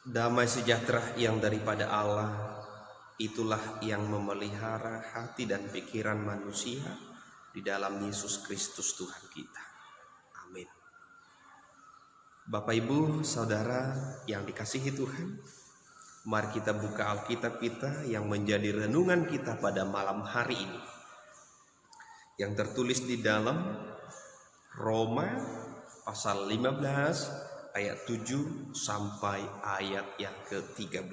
Damai sejahtera yang daripada Allah, itulah yang memelihara hati dan pikiran manusia di dalam Yesus Kristus Tuhan kita. Amin. Bapak Ibu Saudara yang dikasihi Tuhan, mari kita buka Alkitab kita yang menjadi renungan kita pada malam hari ini, yang tertulis di dalam Roma pasal 15 ayat 7 sampai ayat yang ke-13.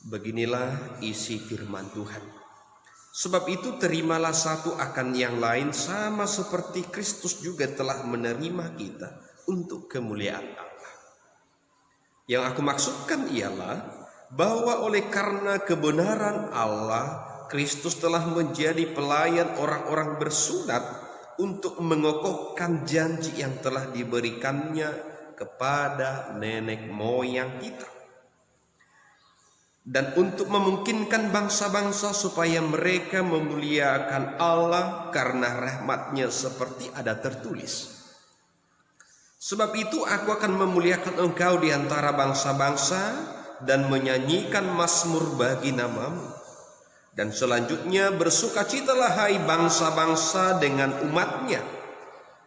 Beginilah isi firman Tuhan. Sebab itu terimalah satu akan yang lain, sama seperti Kristus juga telah menerima kita untuk kemuliaan Allah. Yang aku maksudkan ialah bahwa oleh karena kebenaran Allah, Kristus telah menjadi pelayan orang-orang bersunat untuk mengokohkan janji yang telah diberikannya kepada nenek moyang kita, dan untuk memungkinkan bangsa-bangsa supaya mereka memuliakan Allah karena rahmat-Nya, seperti ada tertulis. Sebab itu aku akan memuliakan engkau di antara bangsa-bangsa dan menyanyikan mazmur bagi nama-Mu. Dan selanjutnya, bersukacitalah hai bangsa-bangsa dengan umat-Nya.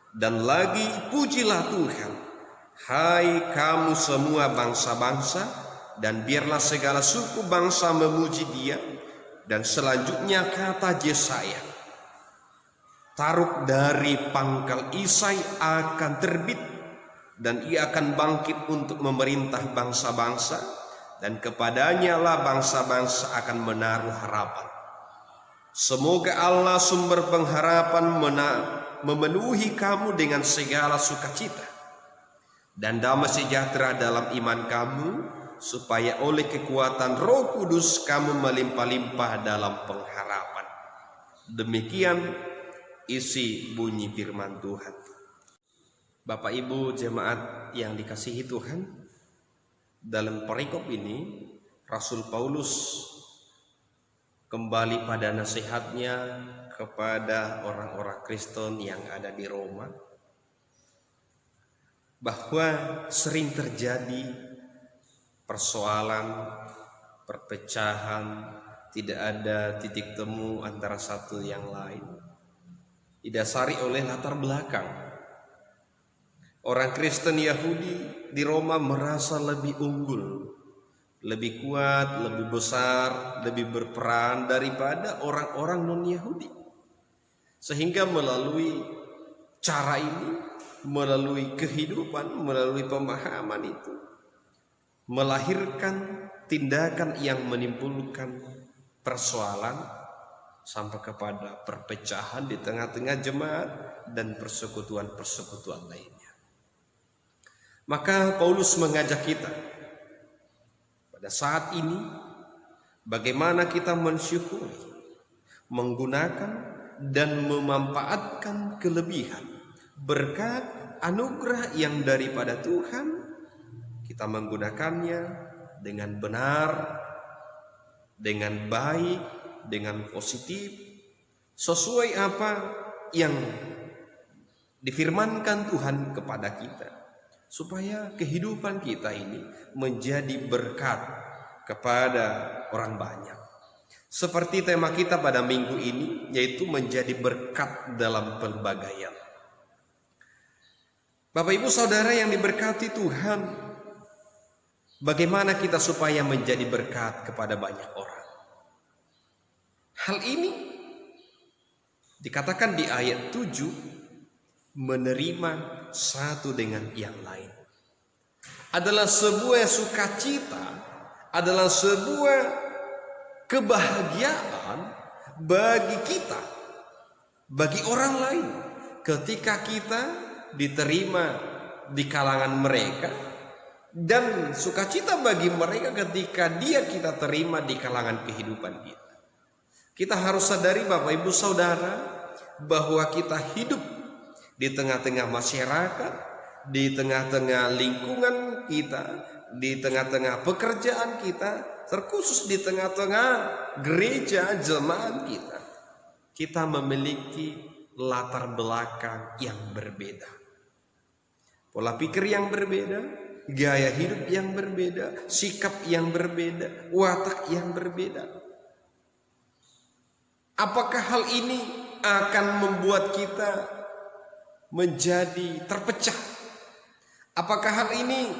Dan lagi, pujilah Tuhan, hai kamu semua bangsa-bangsa, dan biarlah segala suku bangsa memuji Dia. Dan selanjutnya kata Yesaya, taruk dari pangkal Isai akan terbit, dan ia akan bangkit untuk memerintah bangsa-bangsa, dan kepadanya lah bangsa-bangsa akan menaruh harapan. Semoga Allah sumber pengharapan memenuhi kamu dengan segala sukacita dan damai sejahtera dalam iman kamu, supaya oleh kekuatan Roh Kudus kamu melimpah-limpah dalam pengharapan. Demikian isi bunyi firman Tuhan. Bapak Ibu jemaat yang dikasihi Tuhan, dalam perikop ini Rasul Paulus kembali pada nasihatnya kepada orang-orang Kristen yang ada di Roma, bahwa sering terjadi persoalan, perpecahan, tidak ada titik temu antara satu yang lain, didasari oleh latar belakang. Orang Kristen Yahudi di Roma merasa lebih unggul, lebih kuat, lebih besar, lebih berperan daripada orang-orang non-Yahudi. Sehingga melalui cara ini, melalui kehidupan, melalui pemahaman itu, melahirkan tindakan yang menimbulkan persoalan sampai kepada perpecahan di tengah-tengah jemaat dan persekutuan-persekutuan lainnya. Maka Paulus mengajak kita pada saat ini, bagaimana kita mensyukuri, menggunakan dan memanfaatkan kelebihan, berkat, anugerah yang daripada Tuhan. Kita menggunakannya dengan benar, dengan baik, dengan positif, sesuai apa yang difirmankan Tuhan kepada kita, supaya kehidupan kita ini menjadi berkat kepada orang banyak. Seperti tema kita pada minggu ini, yaitu menjadi berkat dalam pelbagaian. Bapak Ibu Saudara yang diberkati Tuhan, bagaimana kita supaya menjadi berkat kepada banyak orang? Hal ini dikatakan di ayat 7, menerima satu dengan yang lain adalah sebuah sukacita, adalah sebuah kebahagiaan bagi kita, bagi orang lain, ketika kita diterima di kalangan mereka, dan sukacita bagi mereka ketika kita terima di kalangan kehidupan kita. Kita harus sadari Bapak Ibu Saudara, bahwa kita hidup di tengah-tengah masyarakat, di tengah-tengah lingkungan kita, di tengah-tengah pekerjaan kita, terkhusus di tengah-tengah gereja jemaat kita. Kita memiliki latar belakang yang berbeda, pola pikir yang berbeda, gaya hidup yang berbeda, sikap yang berbeda, watak yang berbeda. Apakah hal ini akan membuat kita menjadi terpecah? Apakah hal ini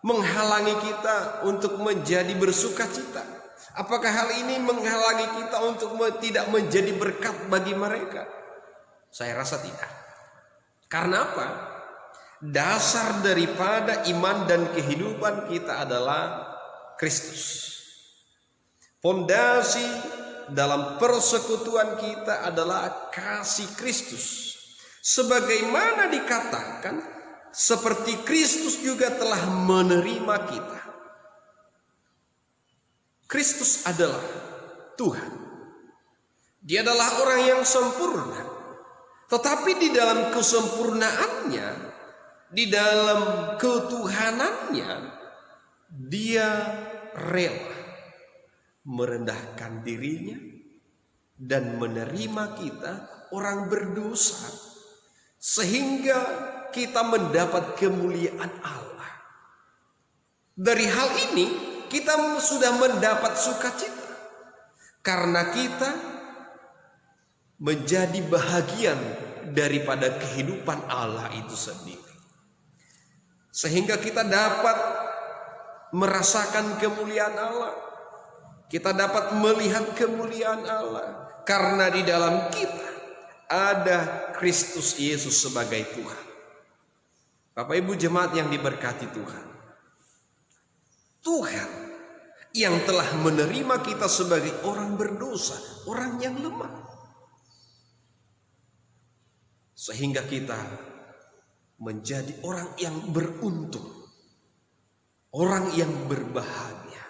menghalangi kita untuk menjadi bersukacita? Apakah hal ini menghalangi kita untuk tidak menjadi berkat bagi mereka? Saya rasa tidak. Karena apa? Dasar daripada iman dan kehidupan kita adalah Kristus. Fondasi dalam persekutuan kita adalah kasih Kristus. Sebagaimana dikatakan, seperti Kristus juga telah menerima kita. Kristus adalah Tuhan. Dia adalah orang yang sempurna. Tetapi di dalam kesempurnaannya, di dalam ketuhanannya, dia rela merendahkan dirinya dan menerima kita orang berdosa, sehingga kita mendapat kemuliaan Allah. Dari hal ini kita sudah mendapat sukacita karena kita menjadi bahagian daripada kehidupan Allah itu sendiri, sehingga kita dapat merasakan kemuliaan Allah. Kita dapat melihat kemuliaan Allah karena di dalam kita ada Kristus Yesus sebagai Tuhan. Bapak Ibu jemaat yang diberkati Tuhan, Tuhan yang telah menerima kita sebagai orang berdosa, orang yang lemah, sehingga kita menjadi orang yang beruntung, orang yang berbahagia,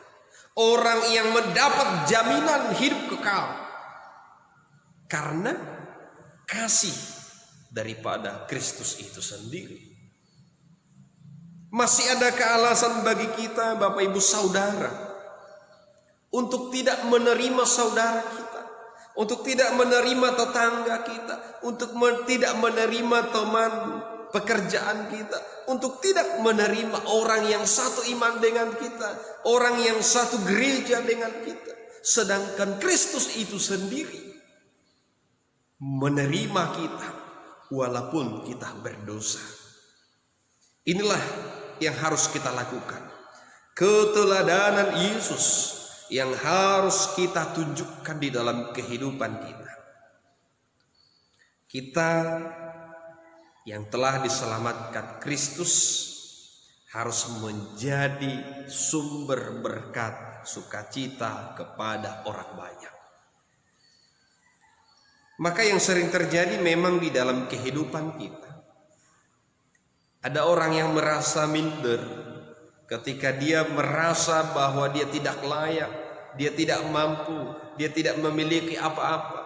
orang yang mendapat jaminan hidup kekal karena kasih daripada Kristus itu sendiri. Masih adakah alasan bagi kita, Bapak Ibu Saudara, untuk tidak menerima saudara kita, untuk tidak menerima tetangga kita, untuk tidak menerima teman pekerjaan kita, untuk tidak menerima orang yang satu iman dengan kita, orang yang satu gereja dengan kita, sedangkan Kristus itu sendiri menerima kita walaupun kita berdosa? Inilah yang harus kita lakukan, keteladanan Yesus yang harus kita tunjukkan di dalam kehidupan kita. Kita yang telah diselamatkan Kristus harus menjadi sumber berkat sukacita kepada orang banyak. Maka yang sering terjadi memang di dalam kehidupan kita, ada orang yang merasa minder ketika dia merasa bahwa dia tidak layak, dia tidak mampu, dia tidak memiliki apa-apa,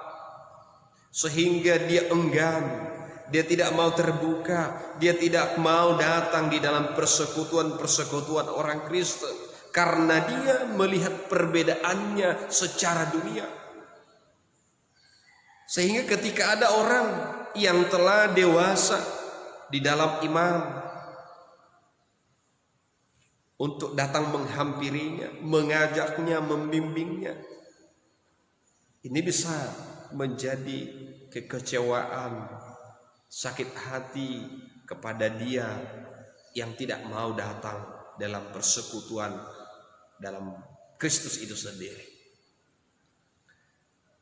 sehingga dia enggan, dia tidak mau terbuka, dia tidak mau datang di dalam persekutuan-persekutuan orang Kristen karena dia melihat perbedaannya secara dunia. Sehingga ketika ada orang yang telah dewasa di dalam iman, untuk datang menghampirinya, mengajaknya, membimbingnya, ini bisa menjadi kekecewaan, sakit hati kepada dia yang tidak mau datang dalam persekutuan dalam Kristus itu sendiri.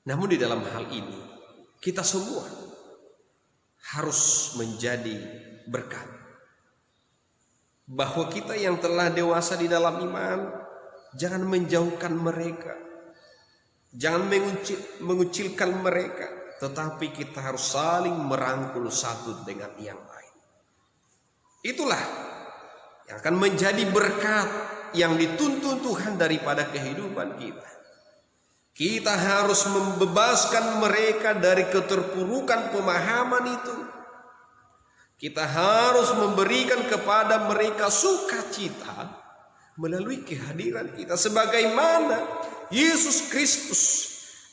Namun di dalam hal ini kita semua harus menjadi berkat, bahwa kita yang telah dewasa di dalam iman jangan menjauhkan mereka, jangan mengucilkan mereka, tetapi kita harus saling merangkul satu dengan yang lain. Itulah yang akan menjadi berkat yang dituntun Tuhan daripada kehidupan kita. Kita harus membebaskan mereka dari keterpurukan pemahaman itu. Kita harus memberikan kepada mereka sukacita melalui kehadiran kita, sebagaimana Yesus Kristus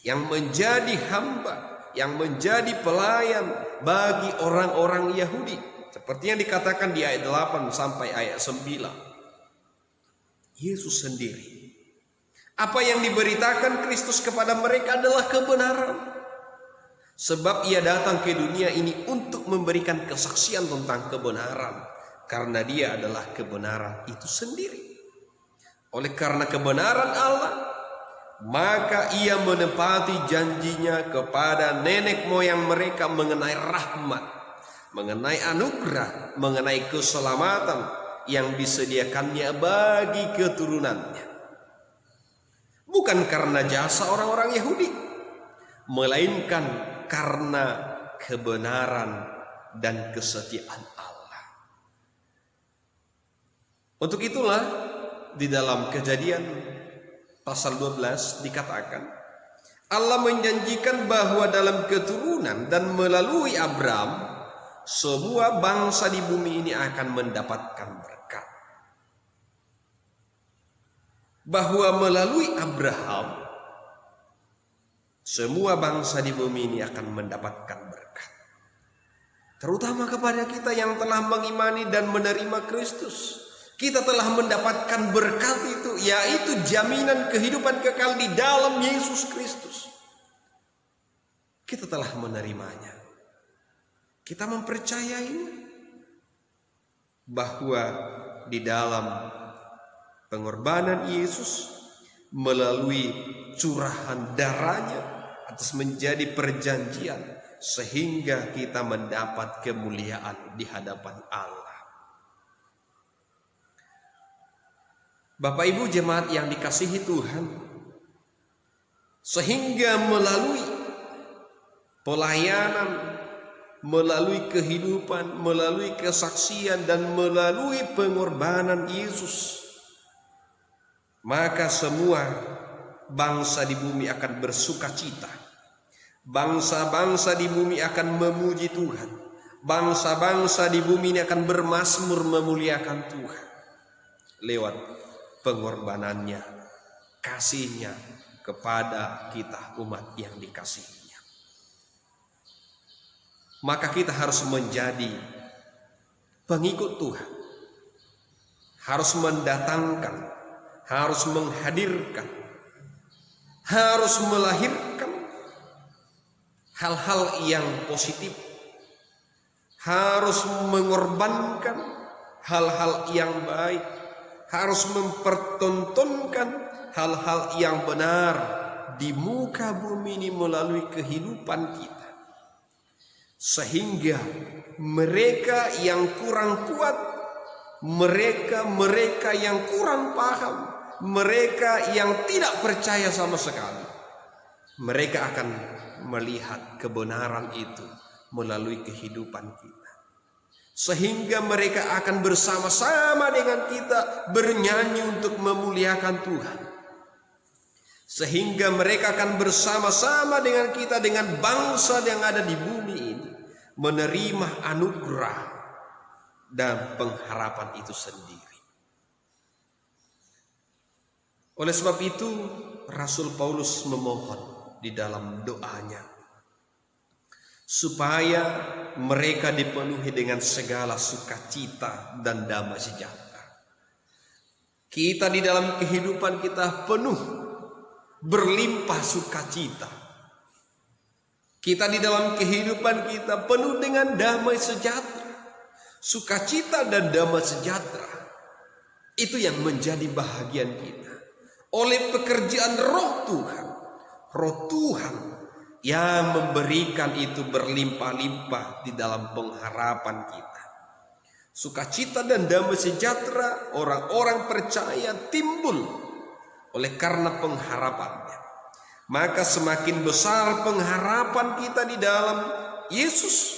yang menjadi hamba, yang menjadi pelayan bagi orang-orang Yahudi. seperti yang dikatakan di ayat 8 sampai ayat 9. Yesus sendiri, apa yang diberitakan Kristus kepada mereka adalah kebenaran. Sebab ia datang ke dunia ini untuk memberikan kesaksian tentang kebenaran, karena dia adalah kebenaran itu sendiri. Oleh karena kebenaran Allah, maka ia menepati janjinya kepada nenek moyang mereka mengenai rahmat, mengenai anugerah, mengenai keselamatan yang disediakannya bagi keturunannya. Bukan karena jasa orang-orang Yahudi, melainkan karena kebenaran dan kesetiaan Allah. Untuk itulah di dalam Kejadian pasal 12 dikatakan, Allah menjanjikan bahwa dalam keturunan dan melalui Abraham semua bangsa di bumi ini akan mendapatkan berkat. Bahwa melalui Abraham semua bangsa di bumi ini akan mendapatkan berkat. Terutama kepada kita yang telah mengimani dan menerima Kristus. Kita telah mendapatkan berkat itu, yaitu jaminan kehidupan kekal di dalam Yesus Kristus. Kita telah menerimanya. Kita mempercayai bahwa di dalam pengorbanan Yesus melalui curahan darahnya atas menjadi perjanjian, sehingga kita mendapat kemuliaan di hadapan Allah. Bapak Ibu jemaat yang dikasihi Tuhan, sehingga melalui pelayanan, melalui kehidupan, melalui kesaksian, dan melalui pengorbanan Yesus, maka semua bangsa di bumi akan bersuka cita. Bangsa-bangsa di bumi akan memuji Tuhan. Bangsa-bangsa di bumi ini akan bermazmur memuliakan Tuhan lewat pengorbanannya, kasihnya kepada kita umat yang dikasihinya. Maka kita harus menjadi pengikut Tuhan, harus mendatangkan, harus menghadirkan, harus melahirkan hal-hal yang positif, harus mengorbankan hal-hal yang baik, harus mempertontonkan hal-hal yang benar di muka bumi ini melalui kehidupan kita. Sehingga mereka yang kurang kuat, mereka yang kurang paham, mereka yang tidak percaya sama sekali, mereka akan melihat kebenaran itu melalui kehidupan kita. Sehingga mereka akan bersama-sama dengan kita bernyanyi untuk memuliakan Tuhan. Sehingga mereka akan bersama-sama dengan kita, dengan bangsa yang ada di bumi ini, menerima anugerah dan pengharapan itu sendiri. Oleh sebab itu, Rasul Paulus memohon di dalam doanya supaya mereka dipenuhi dengan segala sukacita dan damai sejahtera. Kita di dalam kehidupan kita penuh berlimpah sukacita. Kita di dalam kehidupan kita penuh dengan damai sejahtera. Sukacita dan damai sejahtera itu yang menjadi bahagian kita oleh pekerjaan Roh Tuhan. Roh Tuhan yang memberikan itu berlimpah-limpah di dalam pengharapan kita. Sukacita dan damai sejahtera orang-orang percaya timbul oleh karena pengharapannya. Maka semakin besar pengharapan kita di dalam Yesus,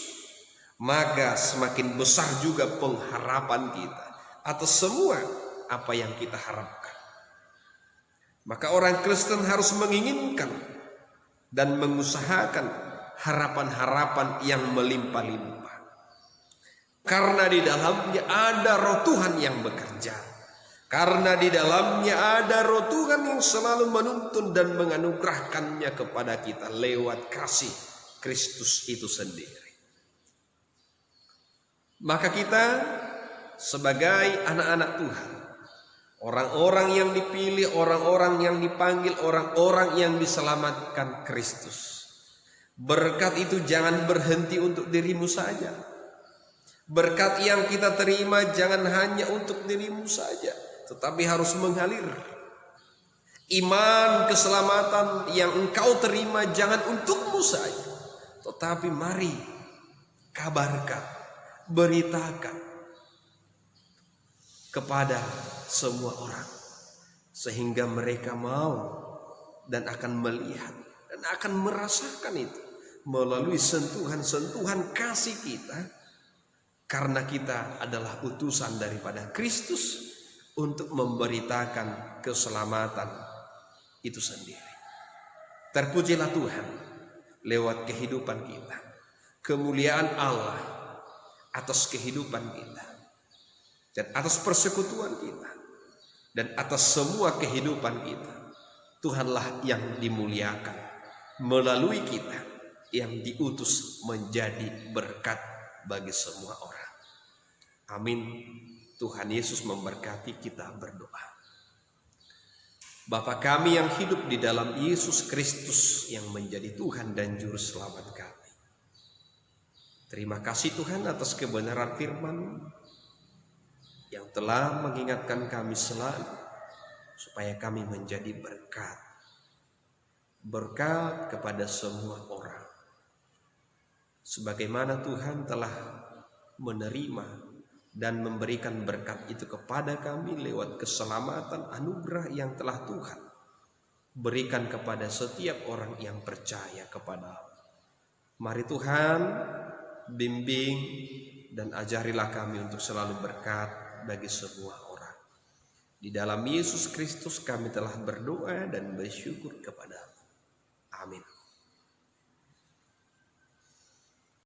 maka semakin besar juga pengharapan kita atas semua apa yang kita harapkan. Maka orang Kristen harus menginginkan dan mengusahakan harapan-harapan yang melimpah-limpah. Karena di dalamnya ada Roh Tuhan yang bekerja. Karena di dalamnya ada Roh Tuhan yang selalu menuntun dan menganugerahkannya kepada kita lewat kasih Kristus itu sendiri. Maka kita sebagai anak-anak Tuhan, orang-orang yang dipilih, orang-orang yang dipanggil, orang-orang yang diselamatkan Kristus, berkat itu jangan berhenti untuk dirimu saja. Berkat yang kita terima jangan hanya untuk dirimu saja, tetapi harus mengalir. Iman keselamatan yang engkau terima jangan untukmu saja, tetapi mari kabarkan, beritakan kepada semua orang, sehingga mereka mau dan akan melihat dan akan merasakan itu melalui sentuhan-sentuhan kasih kita, karena kita adalah utusan daripada Kristus untuk memberitakan keselamatan itu sendiri. Terpujilah Tuhan lewat kehidupan kita, kemuliaan Allah atas kehidupan kita dan atas persekutuan kita dan atas semua kehidupan kita. Tuhanlah yang dimuliakan melalui kita, yang diutus menjadi berkat bagi semua orang. Amin. Tuhan Yesus memberkati. Kita berdoa. Bapa kami yang hidup di dalam Yesus Kristus yang menjadi Tuhan dan Juru Selamat kami, terima kasih Tuhan atas kebenaran firman yang telah mengingatkan kami selalu supaya kami menjadi berkat kepada semua orang. Sebagaimana Tuhan telah menerima dan memberikan berkat itu kepada kami lewat keselamatan anugerah yang telah Tuhan berikan kepada setiap orang yang percaya kepada-Mu. Mari Tuhan bimbing dan ajarilah kami untuk selalu berkat bagi semua orang. Di dalam Yesus Kristus kami telah berdoa dan bersyukur kepada-Mu. Amin.